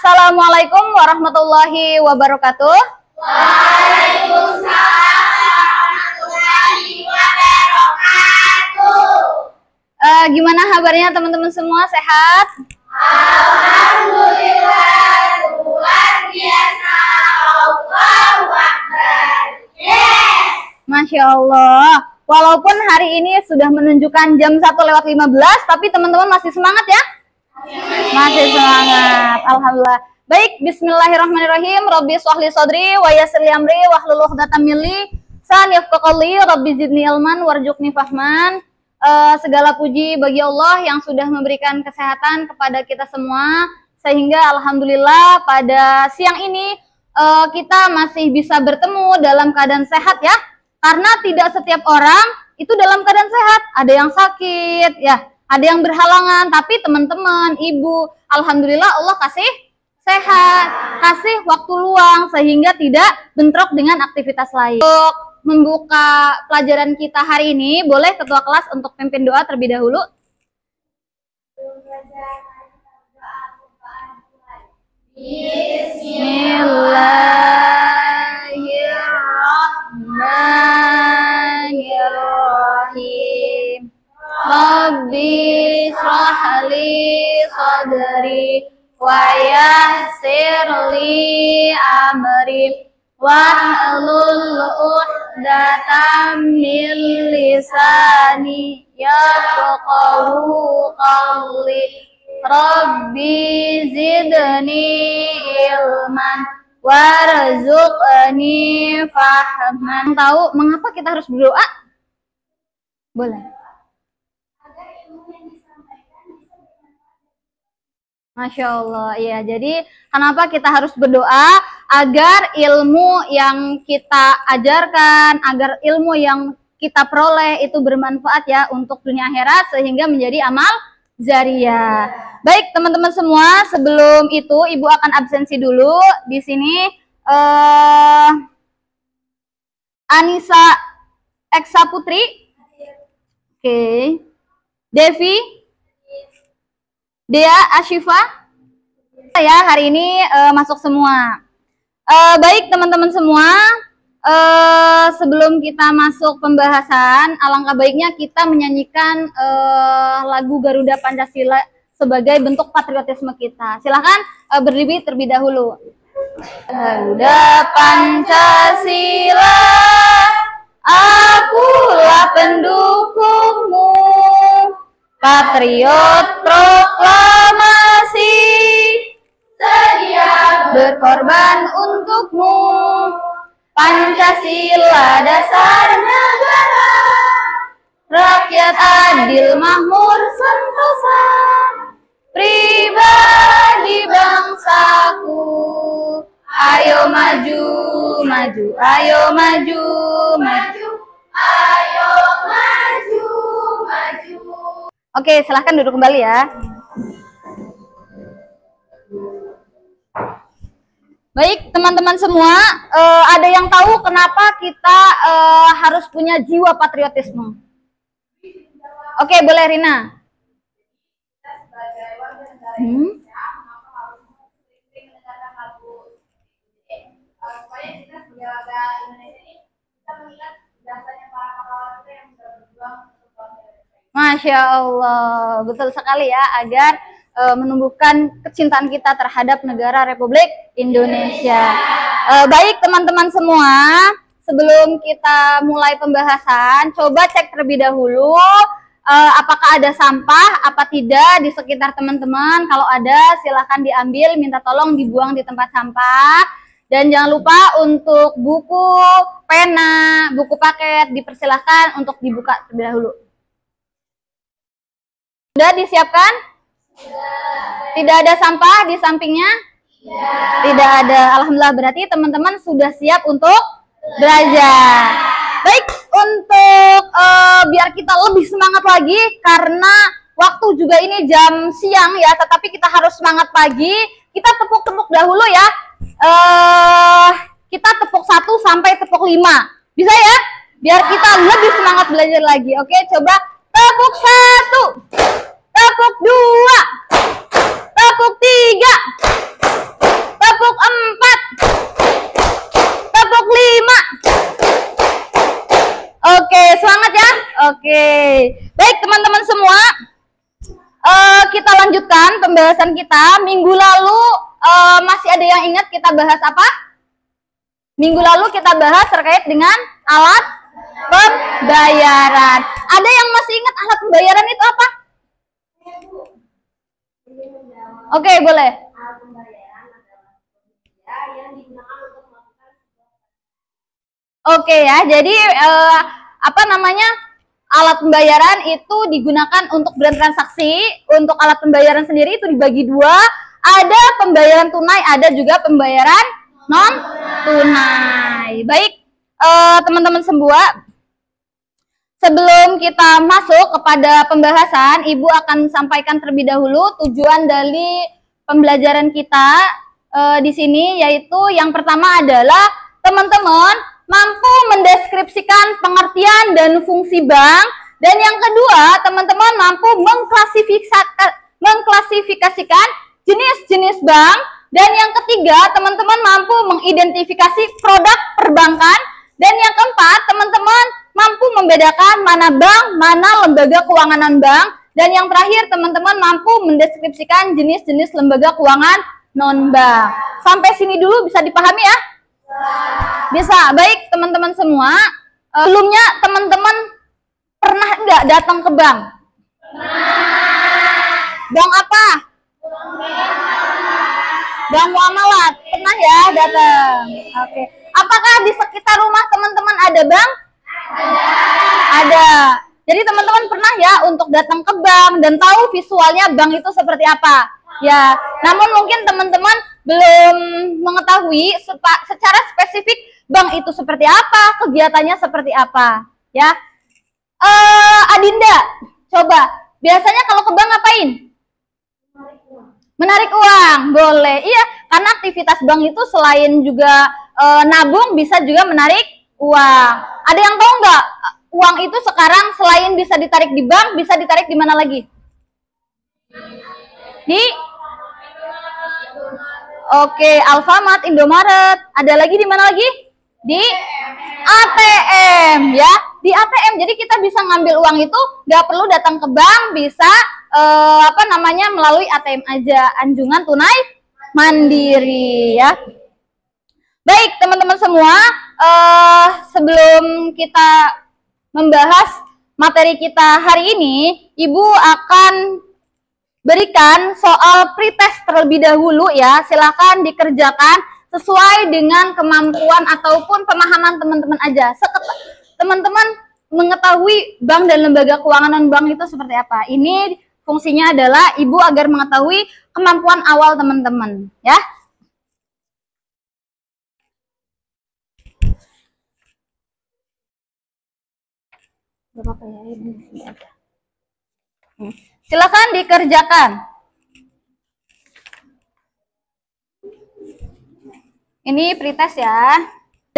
Assalamualaikum warahmatullahi wabarakatuh. Waalaikumsalam warahmatullahi wabarakatuh. Gimana kabarnya teman-teman semua, sehat? Alhamdulillah, luar biasa. Allahu Akbar. Yes. Masya Allah. Walaupun hari ini sudah menunjukkan jam 1:15, tapi teman-teman masih semangat ya? Masih semangat. Alhamdulillah. Baik, bismillahirrahmanirrahim. Rabbi shrahli sadri wa yassir li amri wahlul 'uqdatam min lisani yafqahu qawli. Rabbi zidni ilman warzuqni fahman. Segala puji bagi Allah yang sudah memberikan kesehatan kepada kita semua, sehingga alhamdulillah pada siang ini kita masih bisa bertemu dalam keadaan sehat ya. Karena tidak setiap orang itu dalam keadaan sehat. Ada yang sakit ya, ada yang berhalangan, tapi teman-teman, ibu, alhamdulillah Allah kasih sehat, kasih waktu luang sehingga tidak bentrok dengan aktivitas lain. Untuk membuka pelajaran kita hari ini, boleh ketua kelas untuk pimpin doa terlebih dahulu. Bismillahirrahmanirrahim. Rabbi shrahli sadri wa yassir li amri wahlul 'uqdatam min lisani yafqahu qawli. Rabbi zidni ilman warzuqni fahman. Tahu mengapa kita harus berdoa? Boleh. Masya Allah, ya. Jadi kenapa kita harus berdoa? Agar ilmu yang kita ajarkan, agar ilmu yang kita peroleh itu bermanfaat ya untuk dunia akhirat, sehingga menjadi amal jariyah. Baik teman-teman semua, sebelum itu Ibu akan absensi dulu. Di sini Anissa Eksa Putri, oke. Devi, Dea Ashifa, ya hari ini masuk semua. Baik teman-teman semua, sebelum kita masuk pembahasan, alangkah baiknya kita menyanyikan lagu Garuda Pancasila sebagai bentuk patriotisme kita. Silahkan berdiri terlebih dahulu. Garuda Pancasila, akulah pendukungmu, patriot proklamasi, sedia berkorban untukmu. Pancasila dasar negara, rakyat adil makmur sentosa, pribadi bangsaku. Ayo maju, maju, ayo maju, maju, ayo maju, maju. Oke, silahkan duduk kembali ya. Baik teman-teman semua, ada yang tahu kenapa kita harus punya jiwa patriotisme? Oke, boleh Rina. Masya Allah, betul sekali ya, agar menumbuhkan kecintaan kita terhadap negara Republik Indonesia. Baik teman-teman semua, sebelum kita mulai pembahasan, coba cek terlebih dahulu apakah ada sampah apa tidak di sekitar teman-teman. Kalau ada, silahkan diambil, minta tolong dibuang di tempat sampah. Dan jangan lupa untuk buku, pena, buku paket dipersilahkan untuk dibuka terlebih dahulu. Sudah disiapkan? Tidak ada sampah di sampingnya? Tidak ada. Alhamdulillah, berarti teman-teman sudah siap untuk belajar. Baik, untuk biar kita lebih semangat lagi, karena waktu juga ini jam siang ya, tetapi kita harus semangat pagi. Kita tepuk-tepuk dahulu ya. Kita tepuk 1 sampai tepuk 5. Bisa ya? Biar kita lebih semangat belajar lagi. Oke, coba tepuk 1, tepuk 2, tepuk 3, kita lanjutkan pembahasan kita. Minggu lalu masih ada yang ingat kita bahas apa? Minggu lalu kita bahas terkait dengan alat pembayaran. Ada yang masih ingat alat pembayaran itu apa? Oke, boleh. Oke ya, jadi apa namanya, alat pembayaran itu digunakan untuk bertransaksi. Untuk alat pembayaran sendiri itu dibagi dua. Ada pembayaran tunai, ada juga pembayaran non tunai. Baik, teman-teman semua, sebelum kita masuk kepada pembahasan, Ibu akan sampaikan terlebih dahulu tujuan dari pembelajaran kita di sini, yaitu yang pertama adalah teman-teman mampu mendeskripsikan pengertian dan fungsi bank, dan yang kedua teman-teman mampu mengklasifikasikan jenis-jenis bank, dan yang ketiga teman-teman mampu mengidentifikasi produk perbankan, dan yang keempat teman-teman mampu membedakan mana bank, mana lembaga keuangan non-bank, dan yang terakhir teman-teman mampu mendeskripsikan jenis-jenis lembaga keuangan non-bank. Sampai sini dulu bisa dipahami ya? Bisa. Baik teman-teman semua, sebelumnya teman-teman pernah nggak datang ke bank? Bank apa? Bank muamalat. Pernah ya datang? Oke. Apakah di sekitar rumah teman-teman ada bank? Ada. Jadi teman-teman pernah ya untuk datang ke bank dan tahu visualnya bank itu seperti apa? Ya. Namun mungkin teman-teman belum mengetahui secara spesifik bank itu seperti apa, kegiatannya seperti apa, ya. Adinda, coba. Biasanya kalau ke bank ngapain? Menarik uang, boleh. Iya, karena aktivitas bank itu selain juga nabung, bisa juga menarik uang. Ada yang tahu nggak? Uang itu sekarang selain bisa ditarik di bank, bisa ditarik di mana lagi? Di Alfamart, Indomaret. Ada lagi di mana lagi? Di ATM ya. Di ATM. Jadi kita bisa ngambil uang itu nggak perlu datang ke bank, bisa melalui ATM aja. Anjungan tunai mandiri ya. Baik teman-teman semua, sebelum kita membahas materi kita hari ini, Ibu akan berikan soal pretest terlebih dahulu ya. Silakan dikerjakan sesuai dengan kemampuan ataupun pemahaman teman-teman aja. Teman-teman mengetahui bank dan lembaga keuangan non-bank itu seperti apa. Ini fungsinya adalah Ibu agar mengetahui kemampuan awal teman-teman ya. Berapa ya ini? Silakan dikerjakan. Ini pretest ya.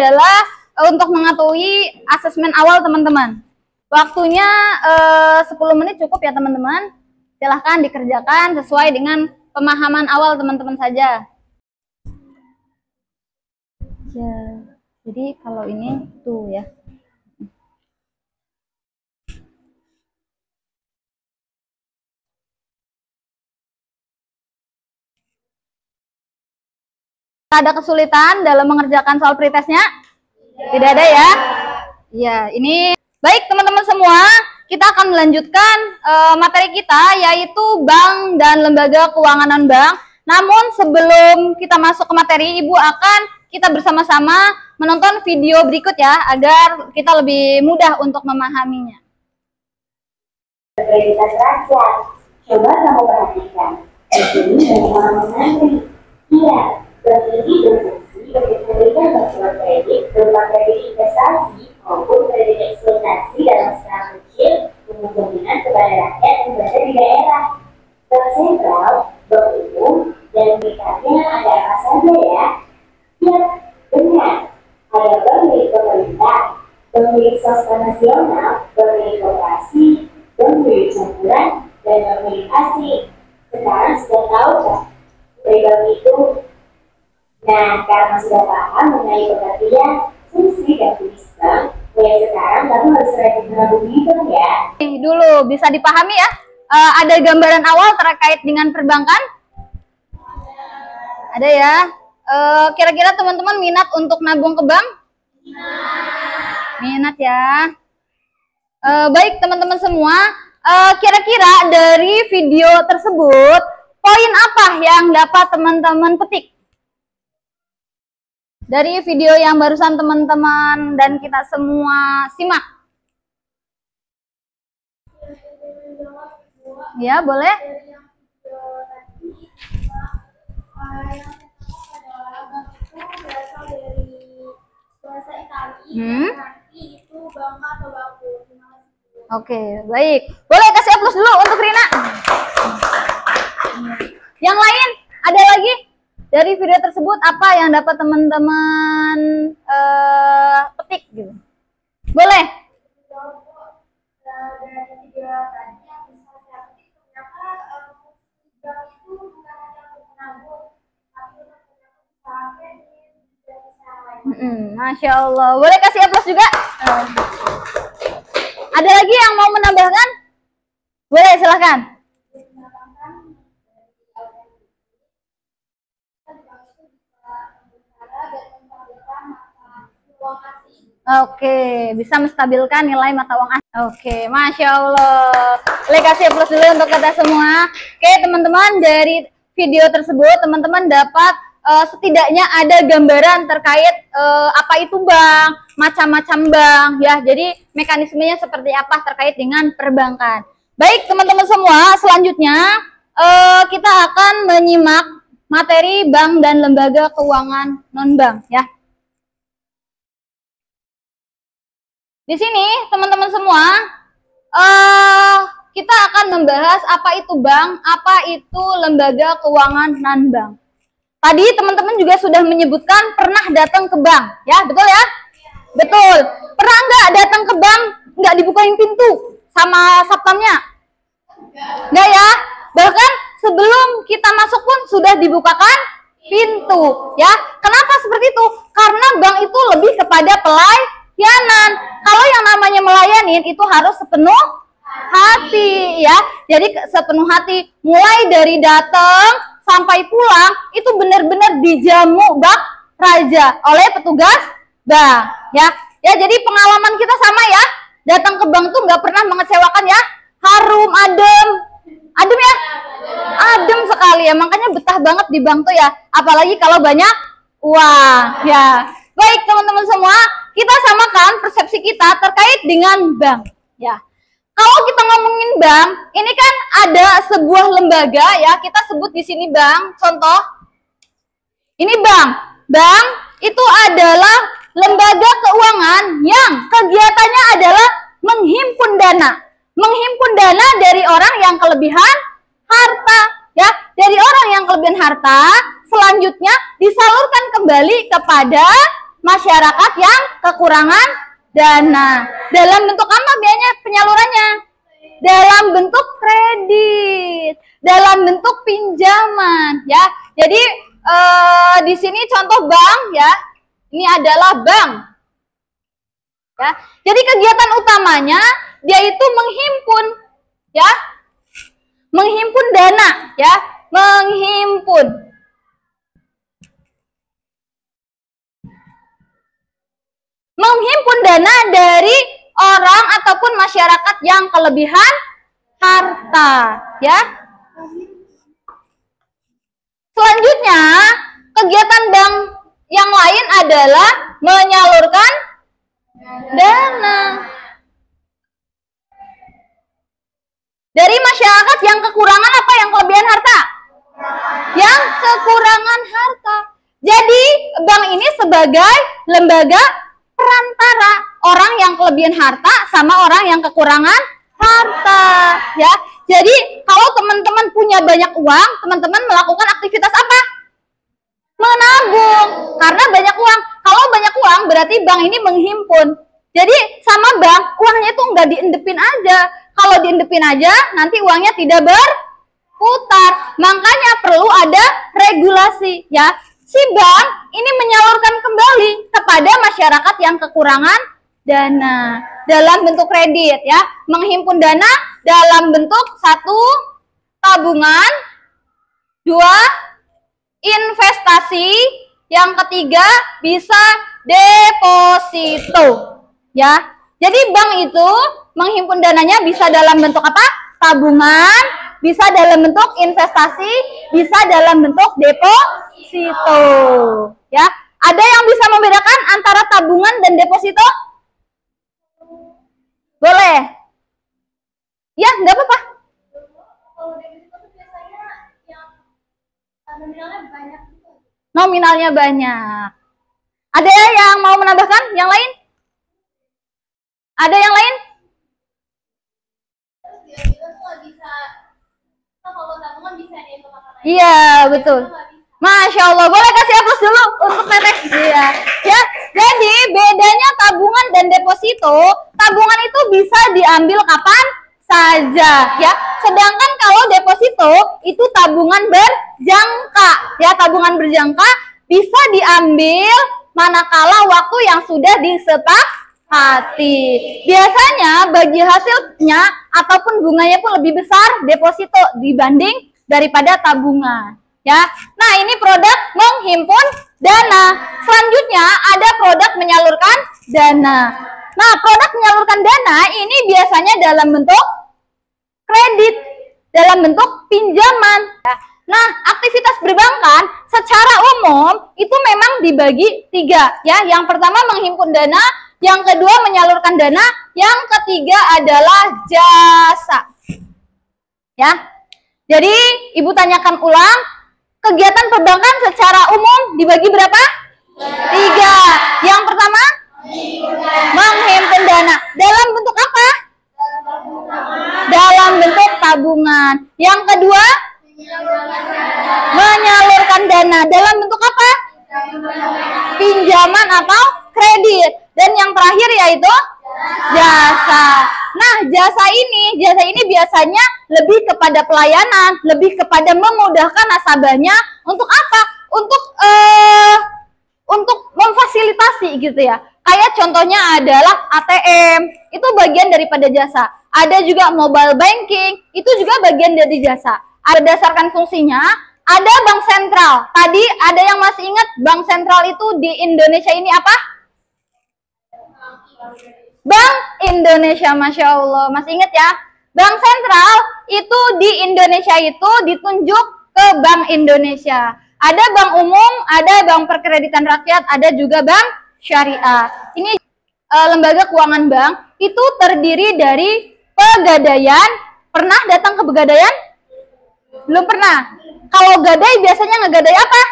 Adalah untuk mengetahui asesmen awal teman-teman. Waktunya 10 menit cukup ya teman-teman. Silakan dikerjakan sesuai dengan pemahaman awal teman-teman saja. Ya, jadi kalau ini tuh ya. Ada kesulitan dalam mengerjakan soal pretestnya? Tidak ada ya? Ya, ini baik teman-teman semua, kita akan melanjutkan materi kita, yaitu bank dan lembaga keuangan non-bank. Namun sebelum kita masuk ke materi, Ibu akan kita bersama-sama menonton video berikut ya, agar kita lebih mudah untuk memahaminya. Prioritas rakyat, coba kamu perhatikan. Di sini banyak orang mengantri. Iya. Bank ini berfungsi untuk memberikan bantuan kredit berupa kredit investasi maupun kredit eksploitasi dalam skala kecil dengan jaminan kepada rakyat yang berada di daerah. Bank sentral, bank umum, dan berikutnya ada apa saja ya? Ya, benar. Ada bank milik pemerintah, bank milik swasta nasional, bank milik koperasi, bank milik campuran, dan bank milik asing. Sekarang sudah tahu kan? Bank itu. Nah, karena sudah paham mengenai pengertian fungsi dan jenis bank, mulai sekarang kamu harus rajin menabung di bank ya. Dulu bisa dipahami ya? Ada gambaran awal terkait dengan perbankan? Ada ya. Kira-kira teman-teman minat untuk nabung ke bank? Minat ya. Baik teman-teman semua, kira-kira dari video tersebut poin apa yang dapat teman-teman petik? Dari video yang barusan teman-teman dan kita semua simak. Ya, boleh. Oke, baik. Boleh kasih aplaus dulu untuk Rina. Yang lain, ada lagi dari video tersebut apa yang dapat teman-teman petik gitu? Boleh. Masya Allah. Boleh kasih aplaus juga? Ada lagi yang mau menambahkan? Boleh, silahkan. Oke, bisa menstabilkan nilai mata uang asing. Oke, Masya Allah. Boleh kasih aplaus dulu untuk kita semua. Oke, teman-teman, dari video tersebut teman-teman dapat setidaknya ada gambaran terkait apa itu bank, macam-macam bank ya. Jadi mekanismenya seperti apa terkait dengan perbankan. Baik teman-teman semua, selanjutnya kita akan menyimak materi bank dan lembaga keuangan non-bank ya. Di sini teman-teman semua kita akan membahas apa itu bank, apa itu lembaga keuangan non-bank. Tadi teman-teman juga sudah menyebutkan pernah datang ke bank, ya betul ya? Betul. Pernah nggak datang ke bank nggak dibukain pintu sama satpamnya? Nggak ya? Bahkan sebelum kita masuk pun sudah dibukakan pintu, ya. Kenapa seperti itu? Karena bank itu lebih kepada pelayanan. Kalau yang namanya melayanin itu harus sepenuh hati, ya. Jadi sepenuh hati, mulai dari datang sampai pulang itu benar-benar dijamu bak raja oleh petugas bank, ya. Ya, jadi pengalaman kita sama ya. Datang ke bank tuh nggak pernah mengecewakan ya. Harum, adem ya. Adem sekali ya. Makanya betah banget di bank tuh ya. Apalagi kalau banyak uang, ya. Baik teman-teman semua, kita samakan persepsi kita terkait dengan bank, ya. Kalau kita ngomongin bank, ini kan ada sebuah lembaga ya, kita sebut di sini bank. Contoh, ini bank. Bank itu adalah lembaga keuangan yang kegiatannya adalah menghimpun dana. Menghimpun dana dari orang yang kelebihan harta, ya. Dari orang yang kelebihan harta, selanjutnya disalurkan kembali kepada masyarakat yang kekurangan dana. Dalam bentuk apa biasanya penyalurannya? Dalam bentuk kredit, dalam bentuk pinjaman, ya. Jadi di sini contoh bank, ya. Ini adalah bank, ya. Jadi kegiatan utamanya dia itu menghimpun, ya, menghimpun dana, ya, menghimpun dana dari orang ataupun masyarakat yang kelebihan harta, ya. Selanjutnya, kegiatan bank yang lain adalah menyalurkan dana dari masyarakat yang kekurangan apa, yang kelebihan harta? Yang kekurangan harta. Jadi, bank ini sebagai lembaga perantara orang yang kelebihan harta sama orang yang kekurangan harta, ya. Jadi kalau teman-teman punya banyak uang, teman-teman melakukan aktivitas apa? Menabung, karena banyak uang. Kalau banyak uang berarti bank ini menghimpun. Jadi sama bank, uangnya itu nggak diendepin aja. Kalau diendepin aja, nanti uangnya tidak berputar. Makanya perlu ada regulasi, ya. Si bank ini menyalurkan kembali kepada masyarakat yang kekurangan dana dalam bentuk kredit ya. Menghimpun dana dalam bentuk 1 tabungan, 2 investasi, yang ketiga bisa deposito ya. Jadi bank itu menghimpun dananya bisa dalam bentuk apa? Tabungan, bisa dalam bentuk investasi, bisa dalam bentuk deposito ya. Ada yang bisa membedakan antara tabungan dan deposito? Boleh? Ya, nggak apa-apa. Kalau deposito tuh biasanya yang nominalnya banyak gitu. Nominalnya banyak. Ada yang mau menambahkan? Yang lain? Ada yang lain? Terus dia tuh nggak bisa. Kalau tabungan bisa nih untuk makan. Iya, betul. Masya Allah, boleh kasih aplaus dulu untuk Teteh. Iya, ya. Jadi bedanya tabungan dan deposito, tabungan itu bisa diambil kapan saja, ya. Sedangkan kalau deposito itu tabungan berjangka, ya. Tabungan berjangka bisa diambil manakala waktu yang sudah disepakati. Biasanya bagi hasilnya ataupun bunganya pun lebih besar deposito dibanding daripada tabungan. Ya, nah ini produk menghimpun dana. Selanjutnya ada produk menyalurkan dana. Nah, produk menyalurkan dana ini biasanya dalam bentuk kredit, dalam bentuk pinjaman. Nah, aktivitas perbankan secara umum itu memang dibagi 3 ya. Yang pertama menghimpun dana, yang kedua menyalurkan dana, yang ketiga adalah jasa. Ya. Jadi, Ibu tanyakan ulang. Kegiatan perbankan secara umum dibagi berapa? 3. Yang pertama? Menghimpun dana. Dalam bentuk apa? Dalam bentuk tabungan. Yang kedua? Menyalurkan dana. Dalam bentuk apa? Pinjaman atau kredit. Dan yang terakhir yaitu jasa. Nah, jasa ini biasanya lebih kepada pelayanan, lebih kepada memudahkan nasabahnya untuk apa? Untuk memfasilitasi gitu ya. Kayak contohnya adalah ATM, itu bagian daripada jasa. Ada juga mobile banking, itu juga bagian dari jasa. Berdasarkan fungsinya, ada bank sentral. Tadi ada yang masih ingat bank sentral itu di Indonesia ini apa? Bank Indonesia, Masya Allah. Masih ingat ya? Bank sentral itu di Indonesia itu ditunjuk ke Bank Indonesia. Ada bank umum, ada bank perkreditan rakyat, ada juga bank syariah. Ini lembaga keuangan bank itu terdiri dari Pegadaian. Pernah datang ke Pegadaian? Belum pernah. Kalau gadai biasanya ngegadai apa?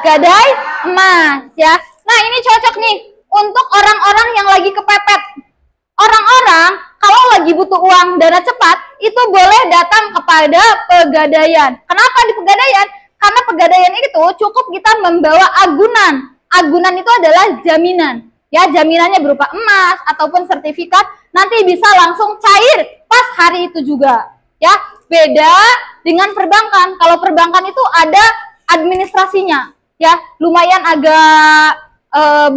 Gadai emas ya. Nah, ini cocok nih untuk orang-orang yang lagi kepepet. Orang-orang kalau lagi butuh uang dana cepat, itu boleh datang kepada Pegadaian. Kenapa di Pegadaian? Karena Pegadaian itu cukup kita membawa agunan. Agunan itu adalah jaminan. Ya, jaminannya berupa emas ataupun sertifikat, nanti bisa langsung cair pas hari itu juga. Ya, beda dengan perbankan. Kalau perbankan itu ada administrasinya. Ya, lumayan agak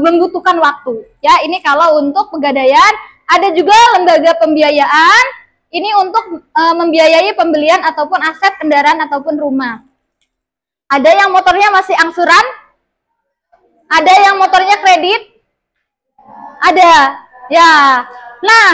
membutuhkan waktu. Ya, ini kalau untuk Pegadaian. Ada juga lembaga pembiayaan. Ini untuk membiayai pembelian ataupun aset kendaraan ataupun rumah. Ada yang motornya masih angsuran? Ada yang motornya kredit? Ada. Ya. Nah,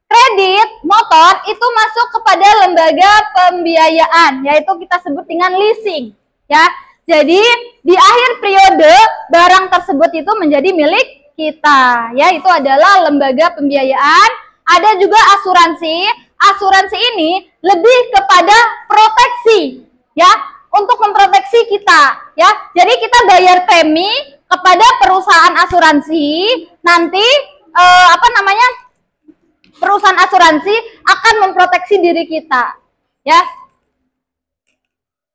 kredit motor itu masuk kepada lembaga pembiayaan, yaitu kita sebut dengan leasing. Ya. Jadi di akhir periode barang tersebut itu menjadi milik kita, ya, itu adalah lembaga pembiayaan. Ada juga asuransi. Asuransi ini lebih kepada proteksi, ya, untuk memproteksi kita, ya. Jadi kita bayar premi kepada perusahaan asuransi. Nanti perusahaan asuransi akan memproteksi diri kita, ya.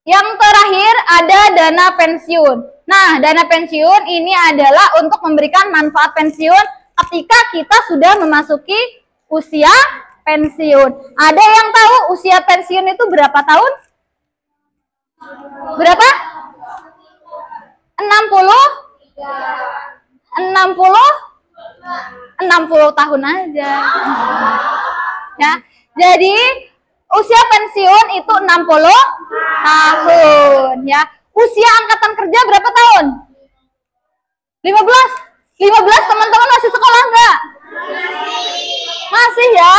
Yang terakhir ada dana pensiun. Nah, dana pensiun ini adalah untuk memberikan manfaat pensiun ketika kita sudah memasuki usia pensiun. Ada yang tahu usia pensiun itu berapa tahun? Berapa? 60? 60 tahun aja. Ya. Jadi usia pensiun itu 60 tahun ya. Usia angkatan kerja berapa tahun? 15. 15 teman-teman masih sekolah enggak? Masih ya.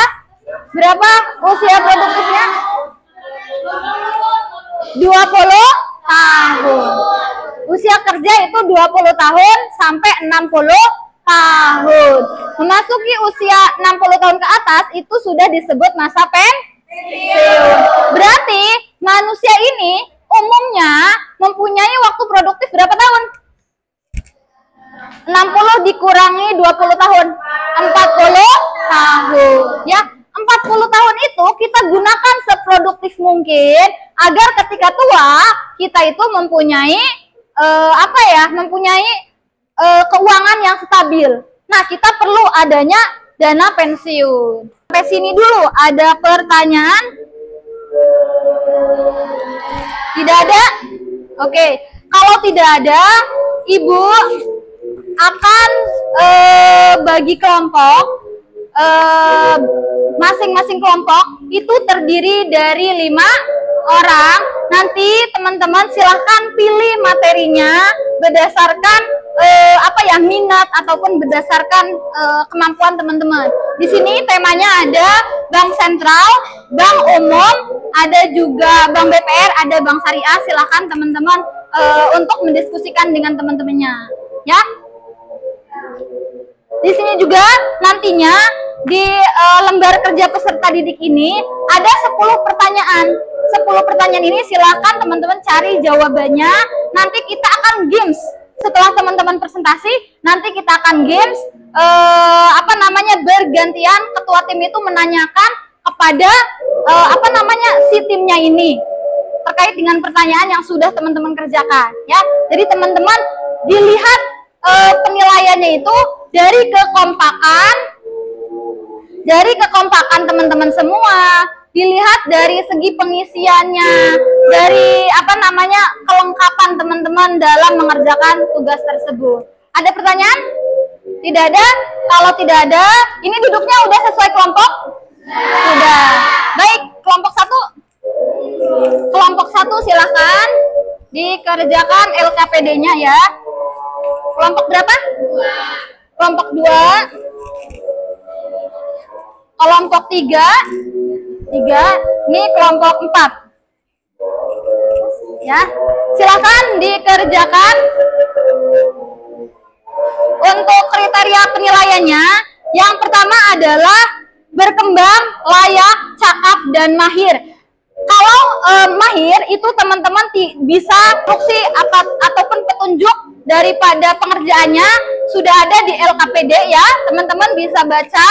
Berapa usia produktifnya? 20 tahun. Usia kerja itu 20 tahun sampai 60 tahun. Memasuki usia 60 tahun ke atas itu sudah disebut masa pensiun. Berarti manusia ini umumnya mempunyai waktu produktif berapa tahun? 60 dikurangi 20 tahun. 40 tahun. Ya, 40 tahun itu kita gunakan seproduktif mungkin agar ketika tua kita itu mempunyai mempunyai keuangan yang stabil. Nah, kita perlu adanya dana pensiun. Sampai sini dulu, ada pertanyaan? Tidak ada? Oke, kalau tidak ada, Ibu akan bagi kelompok. Masing-masing kelompok itu terdiri dari 5 orang. Nanti teman-teman silahkan pilih materinya berdasarkan minat ataupun berdasarkan kemampuan teman-teman. Di sini temanya ada bank sentral, bank umum, ada juga bank BPR, ada bank syariah. Silahkan teman-teman untuk mendiskusikan dengan teman-temannya, ya. Di sini juga nantinya di lembar kerja peserta didik ini ada 10 pertanyaan. 10 pertanyaan ini silakan teman-teman cari jawabannya. Nanti kita akan games. Setelah teman-teman presentasi, nanti kita akan games bergantian ketua tim itu menanyakan kepada si timnya ini terkait dengan pertanyaan yang sudah teman-teman kerjakan, ya. Jadi teman-teman dilihat penilaiannya itu dari kekompakan teman-teman semua, dilihat dari segi pengisiannya, dari kelengkapan teman-teman dalam mengerjakan tugas tersebut. Ada pertanyaan? Tidak ada? Kalau tidak ada, ini duduknya udah sesuai kelompok? Sudah. Baik, kelompok 1. Kelompok 1 silakan dikerjakan LKPD-nya ya. Kelompok berapa? 2. Kelompok 2. Kelompok 3. Ini kelompok 4. Ya, silakan dikerjakan. Untuk kriteria penilaiannya, yang pertama adalah berkembang, layak, cakap, dan mahir. Kalau mahir itu teman-teman bisa instruksi ataupun petunjuk daripada pengerjaannya sudah ada di LKPD ya. Teman-teman bisa baca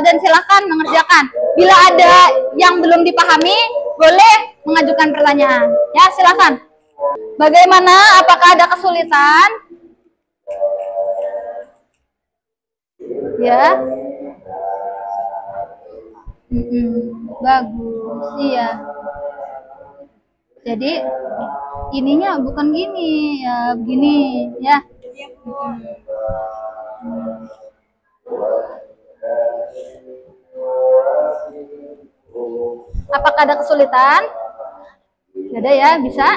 dan silakan mengerjakan. Bila ada yang belum dipahami, boleh mengajukan pertanyaan. Ya, silakan. Bagaimana? Apakah ada kesulitan? Ya. Bagus, iya. Jadi ininya bukan gini ya, begini ya. Apakah ada kesulitan? Tidak ada ya, bisa.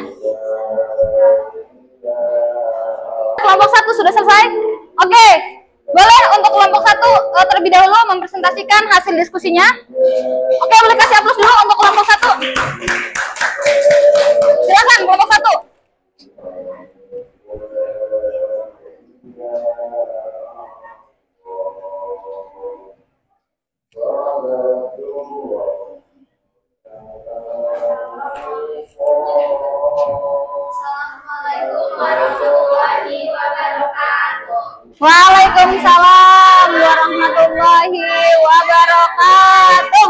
Kelompok 1 sudah selesai? Oke. Boleh untuk kelompok 1 terlebih dahulu mempresentasikan hasil diskusinya. Oke, boleh kasih aplaus dulu untuk kelompok 1. Silakan kelompok 1. Assalamualaikum warahmatullahi wabarakatuh. Waalaikumsalam warahmatullahi wabarakatuh.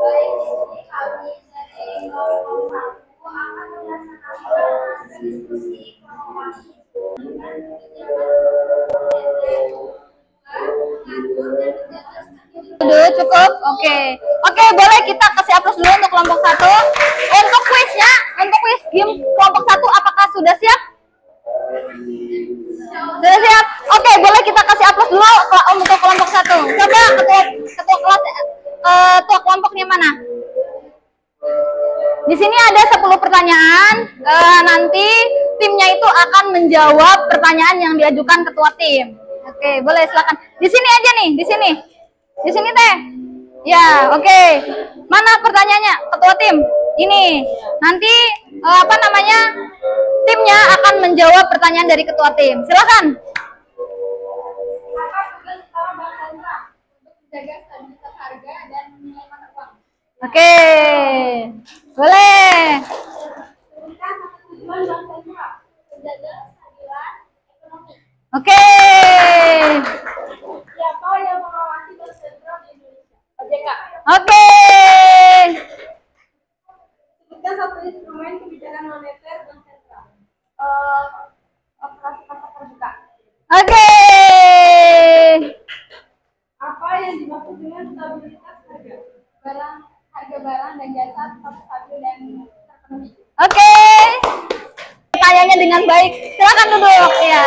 Baik, di sini kami dari kelompok 1 akan melaksanakan hasil diskusi kelompok dengan Udah cukup? Oke. Oke, boleh kita kasih aplaus dulu untuk kelompok 1. Untuk kuisnya, untuk kuis game kelompok 1 apakah sudah siap? Sudah siap? Oke, boleh kita kasih aplaus dulu untuk kelompok 1. Coba ketua kelas ketua kelompoknya mana? Di sini ada 10 pertanyaan. Nanti timnya itu akan menjawab pertanyaan yang diajukan ketua tim. Oke, boleh silakan. Di sini aja nih, di sini. Di sini teh. Ya, oke. Mana pertanyaannya, ketua tim? Ini. Nanti timnya akan menjawab pertanyaan dari ketua tim. Silakan. Apa tugas utama Bank Sentral untuk menjaga stabilitas harga dan nilai mata uang? Oke. Boleh. Bukan satu tujuan Bank Sentral, menjaga kestabilan ekonomi. Oke. Siapa yang mengawasi Bank Sentral di Indonesia? OJK. Oke. Sebutkan satu instrumen kebijakan moneter Bank Sentral. Operasi pasar terbuka. Oke. Apa yang dimaksud dengan stabilitas harga? Harga barang dan jasa tetap stabil dan terpenuhi. Oke. Tanyanya dengan baik. Silakan duduk ya.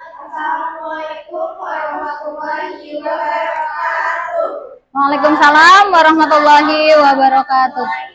Assalamualaikum warahmatullahi wabarakatuh. Waalaikumsalam warahmatullahi wabarakatuh.